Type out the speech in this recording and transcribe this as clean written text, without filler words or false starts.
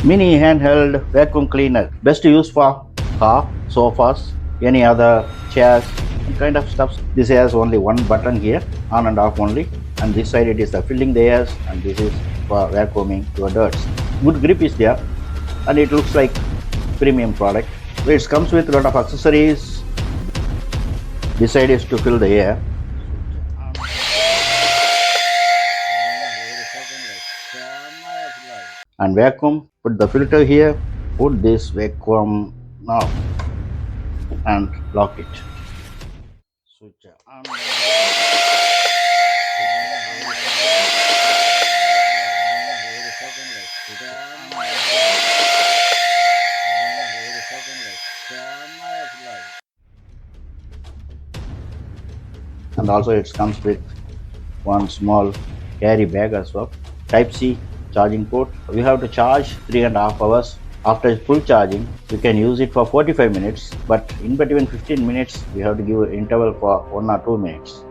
Mini handheld vacuum cleaner, best to use for car, sofas, any other chairs and kind of stuff. This has only one button here, on and off only, and this side it is the filling the airs, and this is for vacuuming your dirt. Good grip is there, and it looks like premium product. It comes with a lot of accessories. This side is to fill the air, and vacuum. Put the filter here, put this vacuum knob and lock it. Switch on. And also it comes with one small carry bag as well. Type C charging port. We have to charge 3.5 hours. After full charging, we can use it for 45 minutes, but in between 15 minutes, we have to give an interval for 1 or 2 minutes.